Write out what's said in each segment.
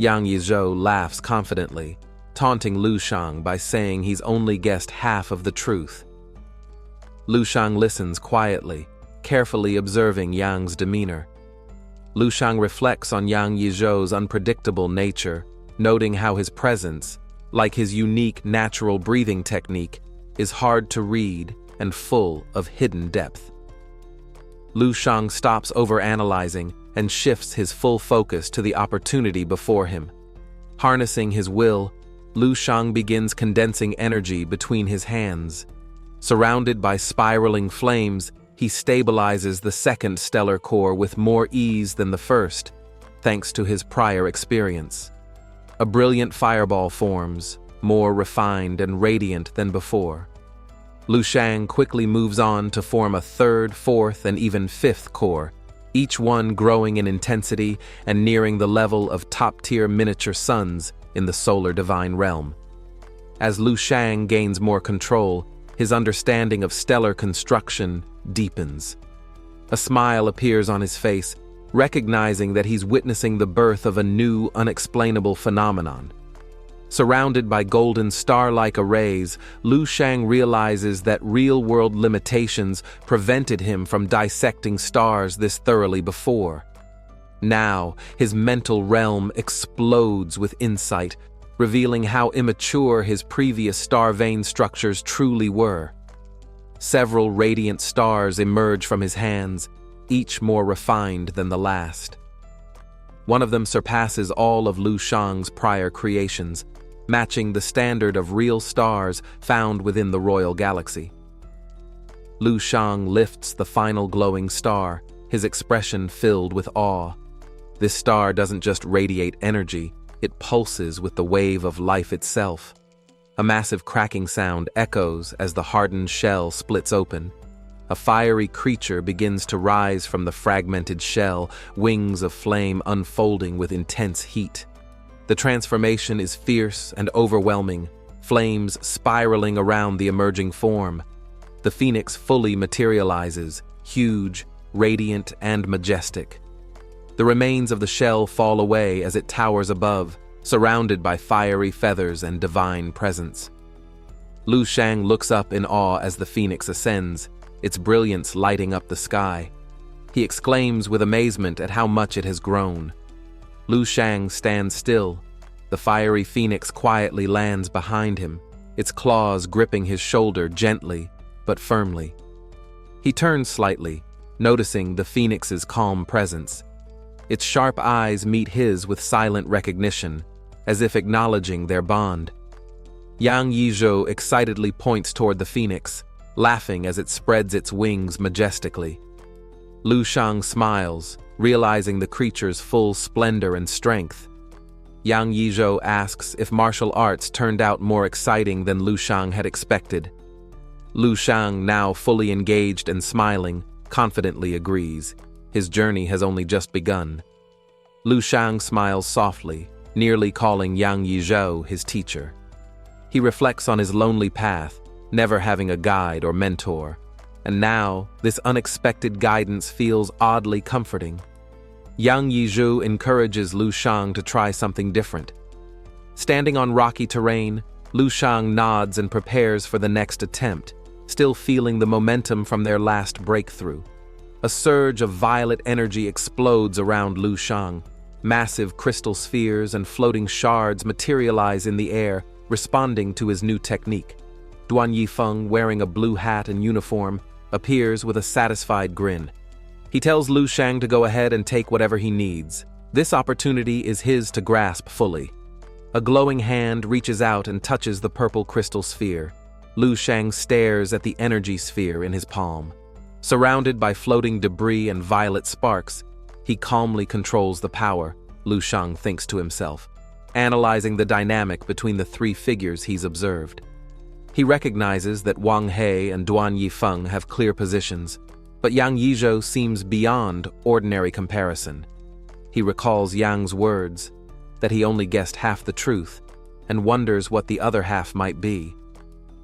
Yang Yizhou laughs confidently, taunting Lu Shang by saying he's only guessed half of the truth. Lu Shang listens quietly, carefully observing Yang's demeanor. Lu Shang reflects on Yang Yizhou's unpredictable nature, noting how his presence, like his unique natural breathing technique, is hard to read and full of hidden depth. Lu Shang stops overanalyzing and shifts his full focus to the opportunity before him. Harnessing his will, Lu Shang begins condensing energy between his hands. Surrounded by spiraling flames, he stabilizes the second stellar core with more ease than the first, thanks to his prior experience. A brilliant fireball forms, more refined and radiant than before. Lu Shang quickly moves on to form a third, fourth, and even fifth core, each one growing in intensity and nearing the level of top-tier miniature suns in the solar divine realm. As Lu Shang gains more control, his understanding of stellar construction deepens. A smile appears on his face, recognizing that he's witnessing the birth of a new, unexplainable phenomenon. Surrounded by golden star-like arrays, Lu Shang realizes that real-world limitations prevented him from dissecting stars this thoroughly before. Now, his mental realm explodes with insight, revealing how immature his previous star vein structures truly were. Several radiant stars emerge from his hands, each more refined than the last. One of them surpasses all of Lu Shang's prior creations, matching the standard of real stars found within the royal galaxy. Lu Shang lifts the final glowing star, his expression filled with awe. This star doesn't just radiate energy, it pulses with the wave of life itself. A massive cracking sound echoes as the hardened shell splits open. A fiery creature begins to rise from the fragmented shell, wings of flame unfolding with intense heat. The transformation is fierce and overwhelming, flames spiraling around the emerging form. The phoenix fully materializes, huge, radiant, and majestic. The remains of the shell fall away as it towers above, surrounded by fiery feathers and divine presence. Lu Shang looks up in awe as the phoenix ascends, its brilliance lighting up the sky. He exclaims with amazement at how much it has grown. Lu Shang stands still. The fiery phoenix quietly lands behind him, its claws gripping his shoulder gently but firmly. He turns slightly, noticing the phoenix's calm presence. Its sharp eyes meet his with silent recognition, as if acknowledging their bond. Yang Yizhou excitedly points toward the phoenix, laughing as it spreads its wings majestically. Lu Shang smiles, realizing the creature's full splendor and strength. Yang Yizhou asks if martial arts turned out more exciting than Lu Shang had expected. Lu Shang, now fully engaged and smiling, confidently agrees. His journey has only just begun. Lu Shang smiles softly, nearly calling Yang Yizhou his teacher. He reflects on his lonely path, never having a guide or mentor, and now this unexpected guidance feels oddly comforting. Yang Yizhou encourages Lu Shang to try something different. Standing on rocky terrain, Lu Shang nods and prepares for the next attempt, still feeling the momentum from their last breakthrough. A surge of violet energy explodes around Lu Shang. Massive crystal spheres and floating shards materialize in the air, responding to his new technique. Duan Yifeng, wearing a blue hat and uniform, appears with a satisfied grin. He tells Lu Shang to go ahead and take whatever he needs. This opportunity is his to grasp fully. A glowing hand reaches out and touches the purple crystal sphere. Lu Shang stares at the energy sphere in his palm. Surrounded by floating debris and violet sparks, he calmly controls the power, Lu Shang thinks to himself, analyzing the dynamic between the three figures he's observed. He recognizes that Wang He and Duan Yifeng have clear positions, but Yang Yizhou seems beyond ordinary comparison. He recalls Yang's words, that he only guessed half the truth, and wonders what the other half might be.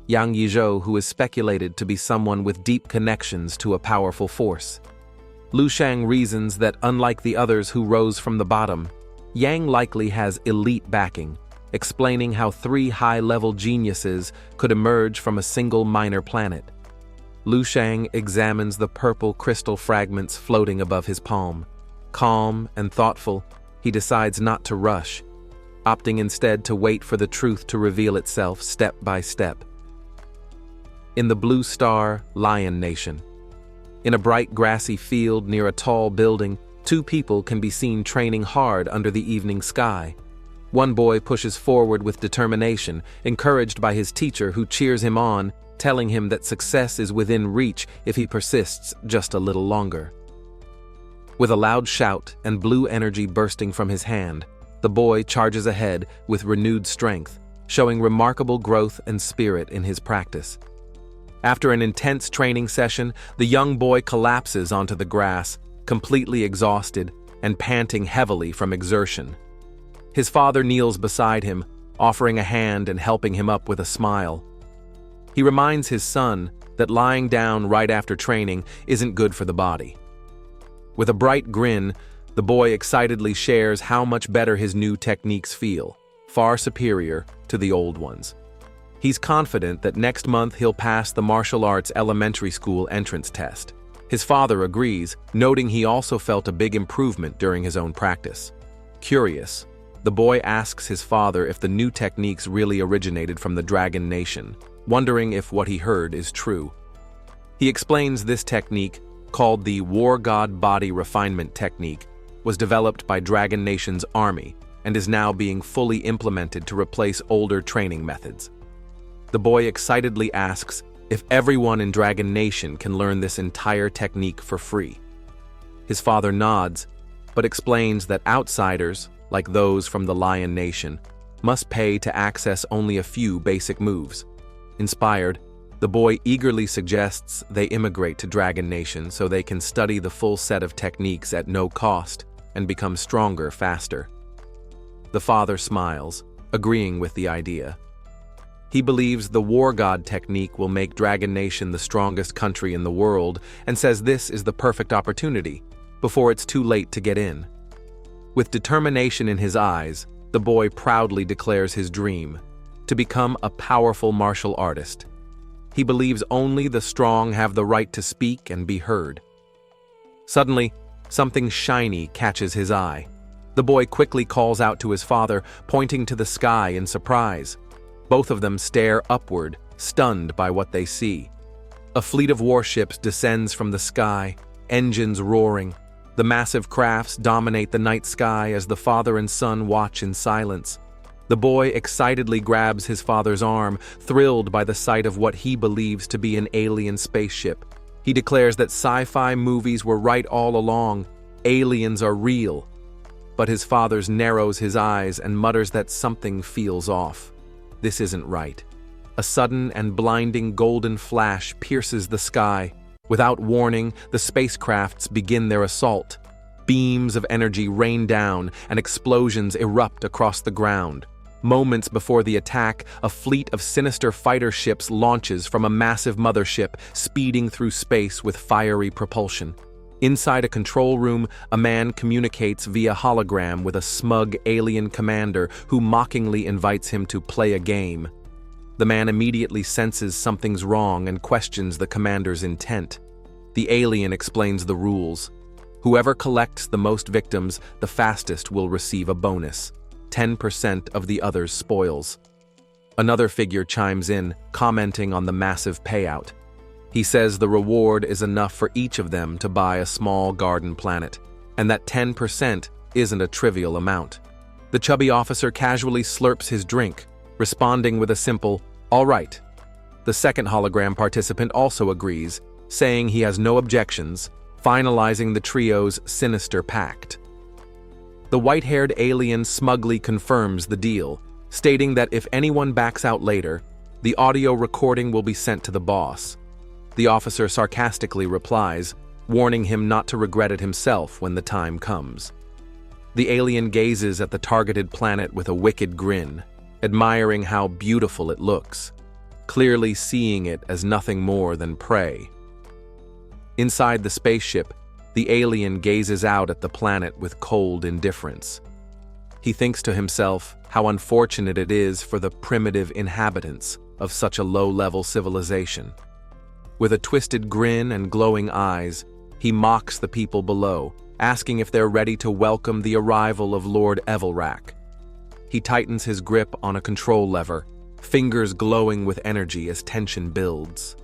Yang Yizhou, who is speculated to be someone with deep connections to a powerful force. Lu Shang reasons that unlike the others who rose from the bottom, Yang likely has elite backing, explaining how 3 high-level geniuses could emerge from a single minor planet. Lu Shang examines the purple crystal fragments floating above his palm. Calm and thoughtful, he decides not to rush, opting instead to wait for the truth to reveal itself step by step. In the Blue Star, Lion Nation. In a bright grassy field near a tall building, 2 people can be seen training hard under the evening sky. One boy pushes forward with determination, encouraged by his teacher who cheers him on, telling him that success is within reach if he persists just a little longer. With a loud shout and blue energy bursting from his hand, the boy charges ahead with renewed strength, showing remarkable growth and spirit in his practice. After an intense training session, the young boy collapses onto the grass, completely exhausted and panting heavily from exertion. His father kneels beside him, offering a hand and helping him up with a smile. He reminds his son that lying down right after training isn't good for the body. With a bright grin, the boy excitedly shares how much better his new techniques feel, far superior to the old ones. He's confident that next month he'll pass the martial arts elementary school entrance test. His father agrees, noting he also felt a big improvement during his own practice. Curious, the boy asks his father if the new techniques really originated from the Dragon Nation, wondering if what he heard is true. He explains this technique, called the War God Body Refinement Technique, was developed by Dragon Nation's army and is now being fully implemented to replace older training methods. The boy excitedly asks if everyone in Dragon Nation can learn this entire technique for free. His father nods, but explains that outsiders, like those from the Lion Nation, must pay to access only a few basic moves. Inspired, the boy eagerly suggests they immigrate to Dragon Nation so they can study the full set of techniques at no cost and become stronger faster. The father smiles, agreeing with the idea. He believes the War God technique will make Dragon Nation the strongest country in the world and says this is the perfect opportunity, before it's too late to get in. With determination in his eyes, the boy proudly declares his dream, to become a powerful martial artist. He believes only the strong have the right to speak and be heard. Suddenly, something shiny catches his eye. The boy quickly calls out to his father, pointing to the sky in surprise. Both of them stare upward, stunned by what they see. A fleet of warships descends from the sky, engines roaring. The massive crafts dominate the night sky as the father and son watch in silence. The boy excitedly grabs his father's arm, thrilled by the sight of what he believes to be an alien spaceship. He declares that sci-fi movies were right all along. Aliens are real. But his father narrows his eyes and mutters that something feels off. This isn't right. A sudden and blinding golden flash pierces the sky. Without warning, the spacecrafts begin their assault. Beams of energy rain down and explosions erupt across the ground. Moments before the attack, a fleet of sinister fighter ships launches from a massive mothership, speeding through space with fiery propulsion. Inside a control room, a man communicates via hologram with a smug alien commander who mockingly invites him to play a game. The man immediately senses something's wrong and questions the commander's intent. The alien explains the rules. Whoever collects the most victims the fastest will receive a bonus. 10% of the other's spoils. Another figure chimes in, commenting on the massive payout. He says the reward is enough for each of them to buy a small garden planet, and that 10% isn't a trivial amount. The chubby officer casually slurps his drink, responding with a simple, "All right." The second hologram participant also agrees, saying he has no objections, finalizing the trio's sinister pact. The white-haired alien smugly confirms the deal, stating that if anyone backs out later, the audio recording will be sent to the boss. The officer sarcastically replies, warning him not to regret it himself when the time comes. The alien gazes at the targeted planet with a wicked grin, admiring how beautiful it looks, clearly seeing it as nothing more than prey. Inside the spaceship, the alien gazes out at the planet with cold indifference. He thinks to himself how unfortunate it is for the primitive inhabitants of such a low-level civilization. With a twisted grin and glowing eyes, he mocks the people below, asking if they're ready to welcome the arrival of Lord Evilrack. He tightens his grip on a control lever, fingers glowing with energy as tension builds.